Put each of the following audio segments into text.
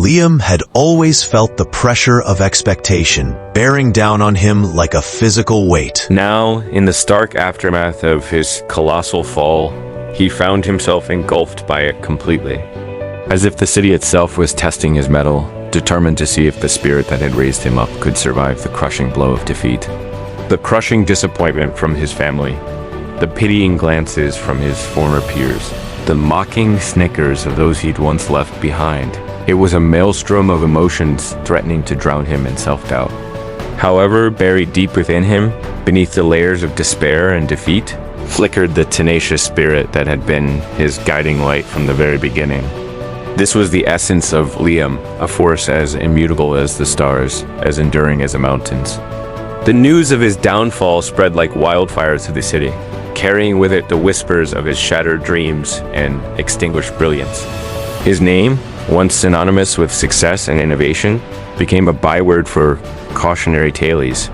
Liam had always felt the pressure of expectation, bearing down on him like a physical weight. Now, in the stark aftermath of his colossal fall, he found himself engulfed by it completely. As if the city itself was testing his mettle, determined to see if the spirit that had raised him up could survive the crushing blow of defeat. The crushing disappointment from his family, the pitying glances from his former peers, the mocking snickers of those he'd once left behind. It was a maelstrom of emotions threatening to drown him in self-doubt. However, buried deep within him, beneath the layers of despair and defeat, flickered the tenacious spirit that had been his guiding light from the very beginning. This was the essence of Liam, a force as immutable as the stars, as enduring as the mountains. The news of his downfall spread like wildfire through the city, carrying with it the whispers of his shattered dreams and extinguished brilliance. His name, once synonymous with success and innovation, became a byword for cautionary tales.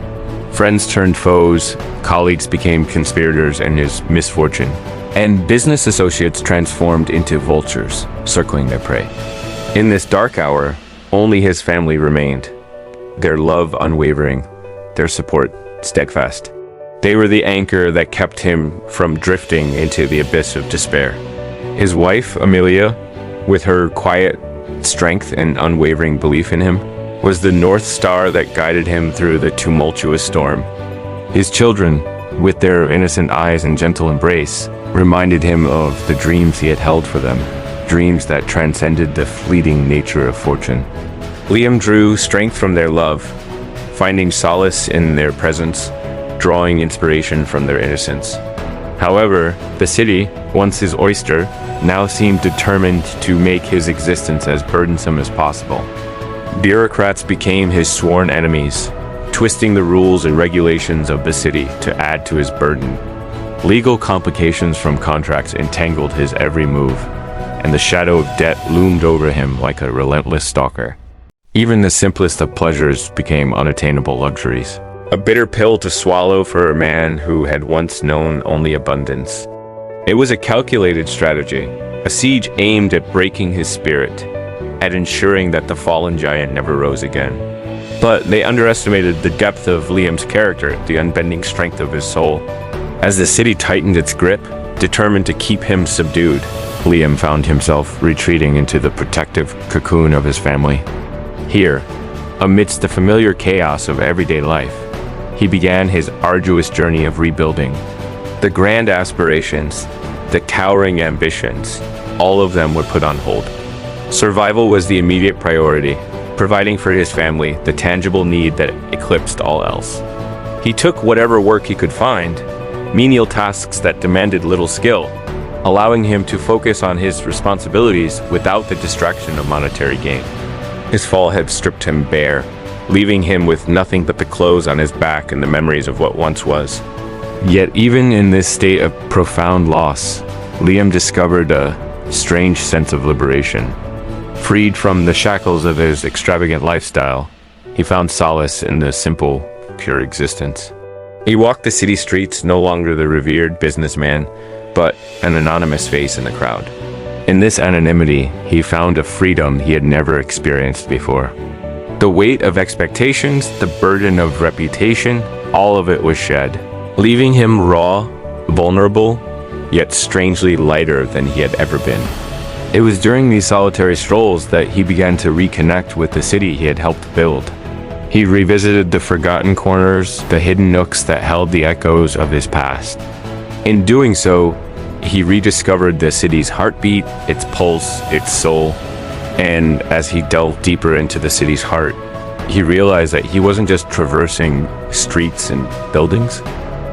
Friends turned foes, colleagues became conspirators in his misfortune, and business associates transformed into vultures, circling their prey. In this dark hour, only his family remained, their love unwavering, their support steadfast. They were the anchor that kept him from drifting into the abyss of despair. His wife, Amelia, with her quiet strength and unwavering belief in him, was the North Star that guided him through the tumultuous storm. His children, with their innocent eyes and gentle embrace, reminded him of the dreams he had held for them, dreams that transcended the fleeting nature of fortune. Liam drew strength from their love, finding solace in their presence, drawing inspiration from their innocence. However, the city, once his oyster, now seemed determined to make his existence as burdensome as possible. Bureaucrats became his sworn enemies, twisting the rules and regulations of the city to add to his burden. Legal complications from contracts entangled his every move, and the shadow of debt loomed over him like a relentless stalker. Even the simplest of pleasures became unattainable luxuries, a bitter pill to swallow for a man who had once known only abundance. It was a calculated strategy, a siege aimed at breaking his spirit, at ensuring that the fallen giant never rose again. But they underestimated the depth of Liam's character, the unbending strength of his soul. As the city tightened its grip, determined to keep him subdued, Liam found himself retreating into the protective cocoon of his family. Here, amidst the familiar chaos of everyday life, he began his arduous journey of rebuilding. The grand aspirations, the towering ambitions, all of them were put on hold. Survival was the immediate priority, providing for his family the tangible need that eclipsed all else. He took whatever work he could find, menial tasks that demanded little skill, allowing him to focus on his responsibilities without the distraction of monetary gain. His fall had stripped him bare, leaving him with nothing but the clothes on his back and the memories of what once was. Yet even in this state of profound loss, Liam discovered a strange sense of liberation. Freed from the shackles of his extravagant lifestyle, he found solace in the simple, pure existence. He walked the city streets, no longer the revered businessman, but an anonymous face in the crowd. In this anonymity, he found a freedom he had never experienced before. The weight of expectations, the burden of reputation, all of it was shed, leaving him raw, vulnerable, yet strangely lighter than he had ever been. It was during these solitary strolls that he began to reconnect with the city he had helped build. He revisited the forgotten corners, the hidden nooks that held the echoes of his past. In doing so, he rediscovered the city's heartbeat, its pulse, its soul, and as he delved deeper into the city's heart, he realized that he wasn't just traversing streets and buildings.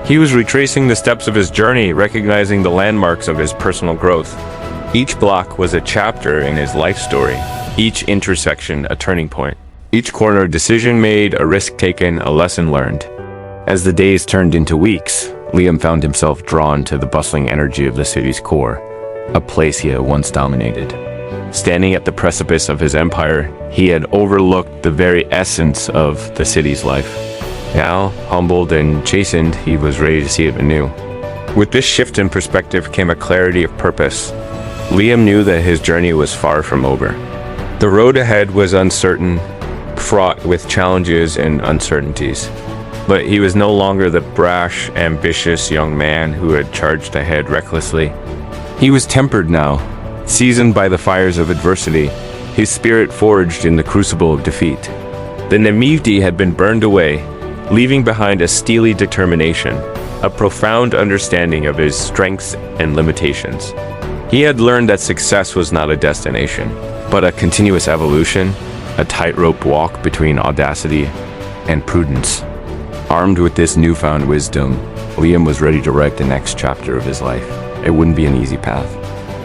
He was retracing the steps of his journey, recognizing the landmarks of his personal growth. Each block was a chapter in his life story, each intersection a turning point, each corner a decision made, a risk taken, a lesson learned. As the days turned into weeks, Liam found himself drawn to the bustling energy of the city's core, a place he had once dominated. Standing at the precipice of his empire, he had overlooked the very essence of the city's life. Now, humbled and chastened, he was ready to see it anew. With this shift in perspective came a clarity of purpose. Liam knew that his journey was far from over. The road ahead was uncertain, fraught with challenges and uncertainties. But he was no longer the brash, ambitious young man who had charged ahead recklessly. He was tempered now, seasoned by the fires of adversity, his spirit forged in the crucible of defeat. The naivety had been burned away, leaving behind a steely determination, a profound understanding of his strengths and limitations. He had learned that success was not a destination, but a continuous evolution, a tightrope walk between audacity and prudence. Armed with this newfound wisdom, Liam was ready to write the next chapter of his life. It wouldn't be an easy path.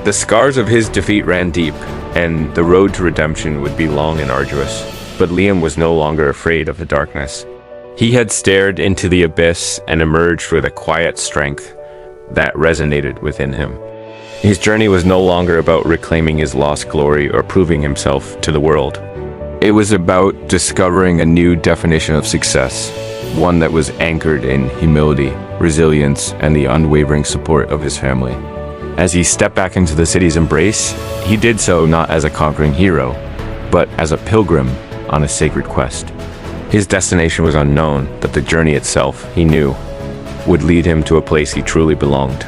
The scars of his defeat ran deep, and the road to redemption would be long and arduous. But Liam was no longer afraid of the darkness. He had stared into the abyss and emerged with a quiet strength that resonated within him. His journey was no longer about reclaiming his lost glory or proving himself to the world. It was about discovering a new definition of success, one that was anchored in humility, resilience, and the unwavering support of his family. As he stepped back into the city's embrace, he did so not as a conquering hero, but as a pilgrim on a sacred quest. His destination was unknown, but the journey itself, he knew, would lead him to a place he truly belonged.